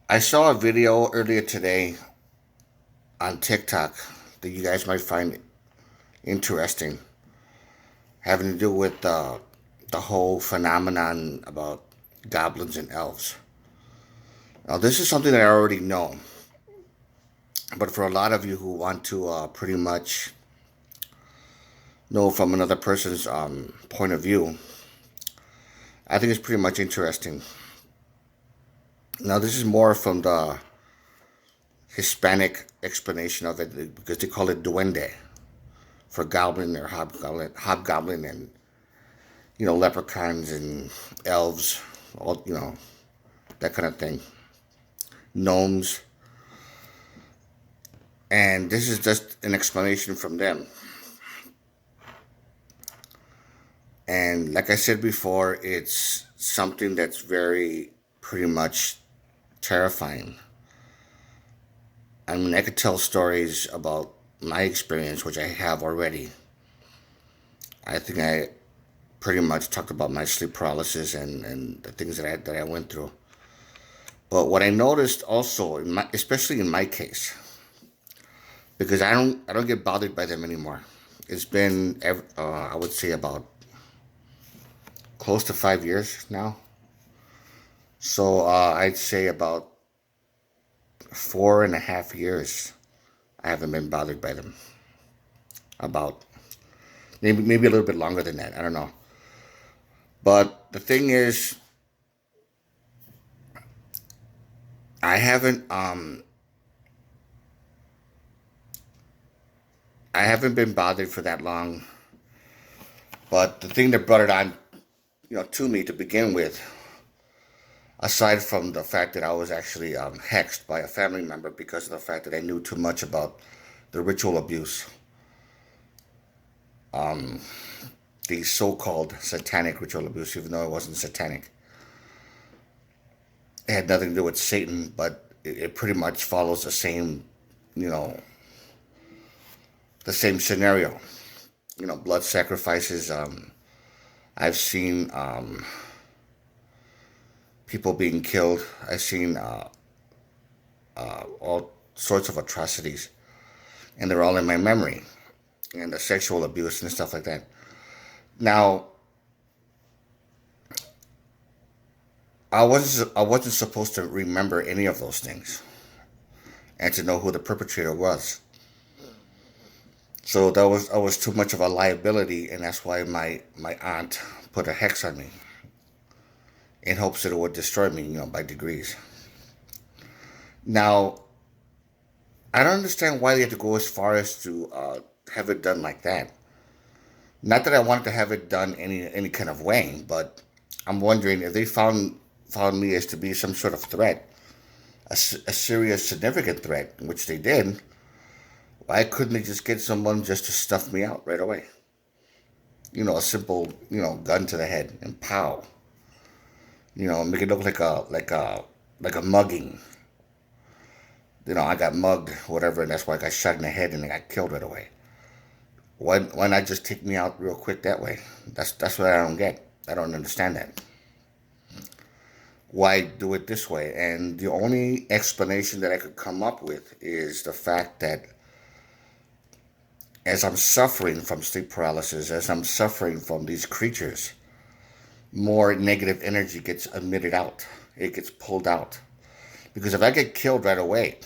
I saw a video earlier today on TikTok that you guys might find interesting, having to do with the whole phenomenon about goblins and elves. Now, this is something that I already know, but for a lot of you who want to pretty much know from another person's point of view, I think it's pretty much interesting. Now, this is more from the Hispanic explanation of it because they call it duende for goblin or hobgoblin, and leprechauns and elves, all that kind of thing, gnomes, and this is just an explanation from them. And like I said before, it's something that's very pretty much terrifying. I mean, I could tell stories about my experience, which I have already. I think I pretty much talked about my sleep paralysis and the things that I went through. But what I noticed also, especially in my case, because I don't get bothered by them anymore. It's been I would say about close to 5 years now. So I'd say about 4.5 years I haven't been bothered by them. About maybe a little bit longer than that. I don't know. But the thing is, I haven't I haven't been bothered for that long. But the thing that brought it on, to me to begin with, aside from the fact that I was actually hexed by a family member because of the fact that I knew too much about the ritual abuse, the so-called satanic ritual abuse, even though it wasn't satanic. It had nothing to do with Satan, but it pretty much follows you know, the same scenario. Blood sacrifices. I've seen people being killed. I've seen all sorts of atrocities, and they're all in my memory, and the sexual abuse and stuff like that. Now, I wasn't supposed to remember any of those things and to know who the perpetrator was. So that was too much of a liability, and that's why my aunt put a hex on me in hopes that it would destroy me, by degrees. Now, I don't understand why they had to go as far as to have it done like that. Not that I wanted to have it done any kind of way, but I'm wondering if they found me as to be some sort of threat, a serious, significant threat, which they did. Why couldn't they just get someone just to stuff me out right away? A simple, gun to the head and pow. Make it look like a mugging. I got mugged, whatever, and that's why I got shot in the head and I got killed right away. Why not just take me out real quick that way? That's what I don't get. I don't understand that. Why do it this way? And the only explanation that I could come up with is the fact that as I'm suffering from sleep paralysis, as I'm suffering from these creatures, more negative energy gets emitted out. It gets pulled out. Because if I get killed right away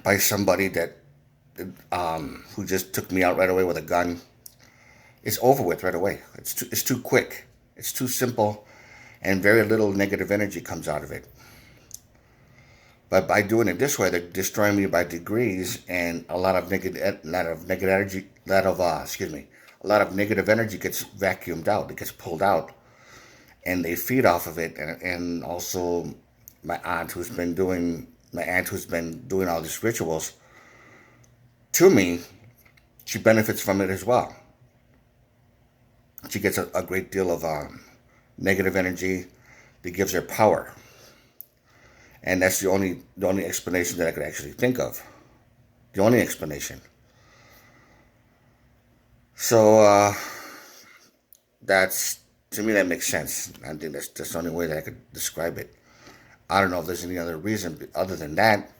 by somebody that who just took me out right away with a gun, it's over with right away. It's too quick. It's too simple, and very little negative energy comes out of it. But by doing it this way, they're destroying me by degrees, and a lot of negative energy, a lot of negative energy gets vacuumed out. It gets pulled out, and they feed off of it. And also, my aunt who's been doing all these rituals to me, she benefits from it as well. She gets a great deal of negative energy that gives her power, and that's the only explanation that I could actually think of. The only explanation. So that's to me that makes sense. I think that's the only way that I could describe it. I don't know if there's any other reason other than that.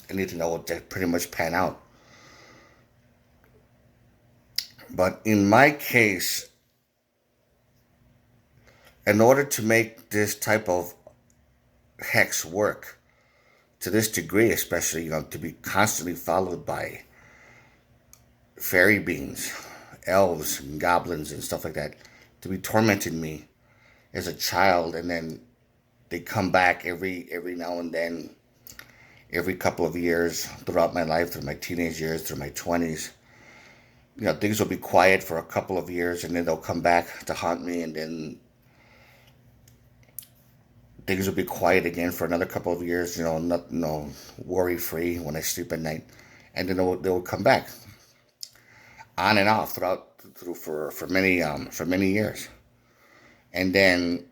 Anything that would pretty much pan out. But in my case, in order to make this type of hex work to this degree, especially, to be constantly followed by fairy beings, elves, and goblins, and stuff like that, to be tormenting me as a child, and then they come back every now and then, every couple of years throughout my life, through my teenage years, through my 20s. Things will be quiet for a couple of years, and then they'll come back to haunt me, and then things will be quiet again for another couple of years. Not no worry free when I sleep at night, and then they will come back on and off through for many years, and then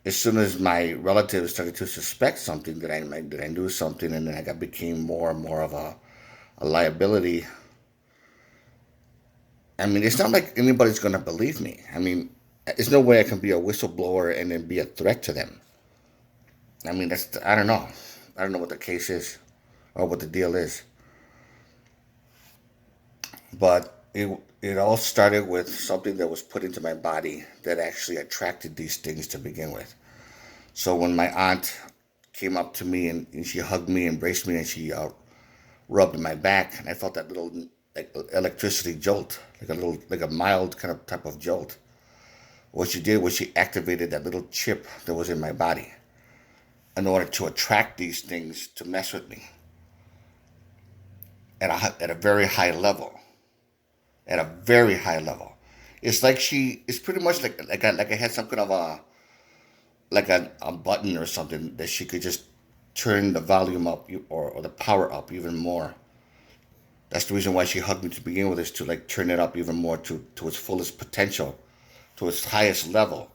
as soon as my relatives started to suspect something that I knew something, and then I became more and more of a liability. I mean, it's not like anybody's gonna believe me. I mean, there's no way I can be a whistleblower and then be a threat to them. I mean, I don't know. I don't know what the case is or what the deal is. But it all started with something that was put into my body that actually attracted these things to begin with. So when my aunt came up to me and she hugged me, embraced me, and she rubbed my back, and I felt that little like electricity jolt, like a mild kind of type of jolt. What she did was she activated that little chip that was in my body in order to attract these things to mess with me at a very high level. At a very high level, it's like it's pretty much like I had some kind of a button or something that she could just turn the volume up or the power up even more. That's the reason why she hugged me to begin with, is to like turn it up even more to its fullest potential, to its highest level.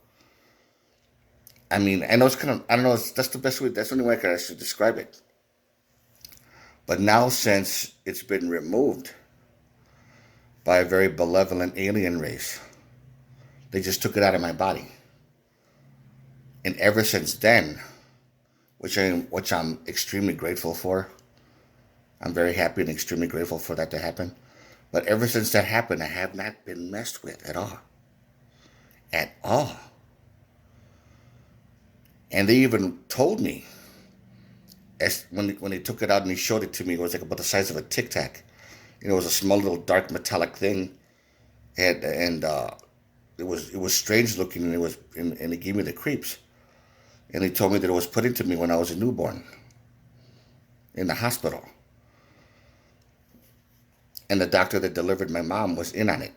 I mean, I know it's kind of, I don't know, that's the best way, that's the only way I can actually describe it. But now, since it's been removed by a very benevolent alien race, they just took it out of my body. And ever since then, which I'm extremely grateful for, I'm very happy and extremely grateful for that to happen. But ever since that happened, I have not been messed with at all. At all. And they even told me, as when they took it out and they showed it to me, it was like about the size of a Tic Tac. It was a small little dark metallic thing, and it was strange looking, and it gave me the creeps. And they told me that it was put into me when I was a newborn in the hospital, and the doctor that delivered my mom was in on it.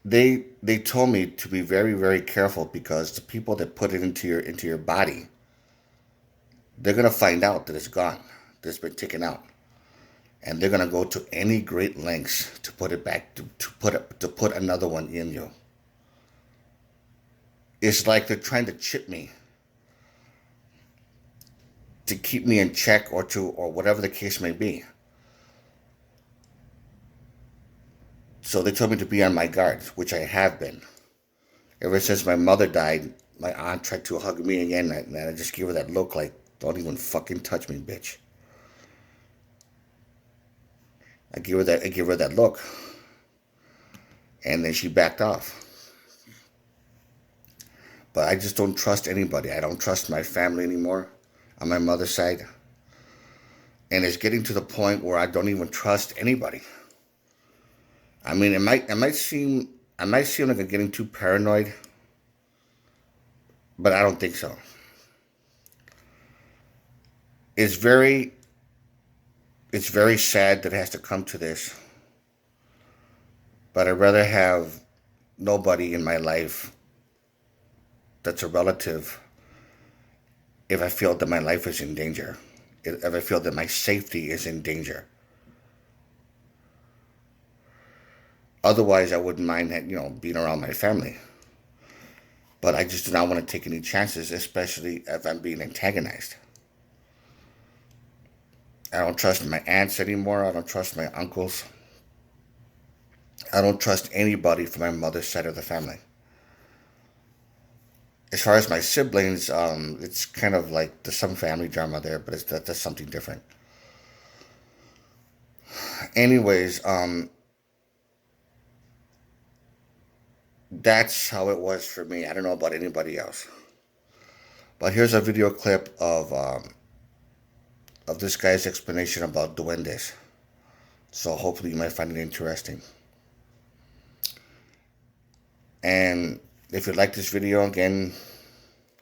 They told me to be very, very careful, because the people that put it into your body, they're gonna find out that it's gone, that it's been taken out, and they're gonna go to any great lengths to put it back, to put another one in you. It's like they're trying to chip me to keep me in check, or whatever the case may be. So they told me to be on my guard, which I have been. Ever since my mother died, my aunt tried to hug me again, and I just gave her that look like, don't even fucking touch me, bitch. I gave her that look, and then she backed off. But I just don't trust anybody. I don't trust my family anymore on my mother's side. And it's getting to the point where I don't even trust anybody. I mean, it might seem like I'm getting too paranoid, but I don't think so. It's very it's very sad that it has to come to this, but I'd rather have nobody in my life that's a relative if I feel that my life is in danger, if I feel that my safety is in danger. Otherwise, I wouldn't mind that, being around my family. But I just do not want to take any chances, especially if I'm being antagonized. I don't trust my aunts anymore. I don't trust my uncles. I don't trust anybody from my mother's side of the family. As far as my siblings, it's kind of like there's some family drama there, but that's something different. Anyways, that's how it was for me. I don't know about anybody else. But here's a video clip of this guy's explanation about duendes. So hopefully you might find it interesting. And if you like this video, again,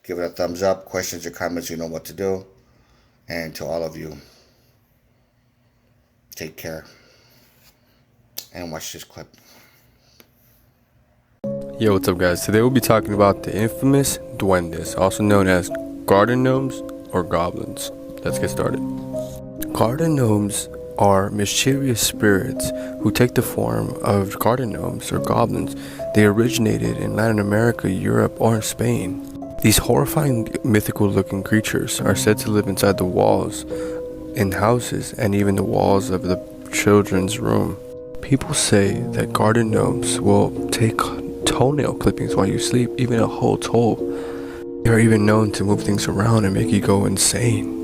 give it a thumbs up. Questions or comments, you know what to do. And to all of you, take care. And watch this clip. Yo, what's up guys? Today we'll be talking about the infamous duendes, also known as garden gnomes or goblins. Let's get started. Garden gnomes are mischievous spirits who take the form of garden gnomes or goblins. They originated in Latin America, Europe, or in Spain. These horrifying mythical looking creatures are said to live inside the walls in houses and even the walls of the children's room. People say that garden gnomes will take toenail clippings while you sleep, even a whole toe. They are even known to move things around and make you go insane.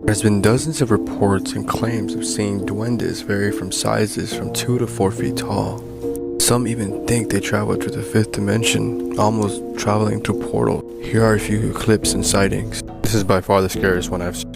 There has been dozens of reports and claims of seeing duendes vary from sizes from 2 to 4 feet tall. Some even think they travel to the 5th dimension, almost traveling through portals. Here are a few clips and sightings. This is by far the scariest one I've seen.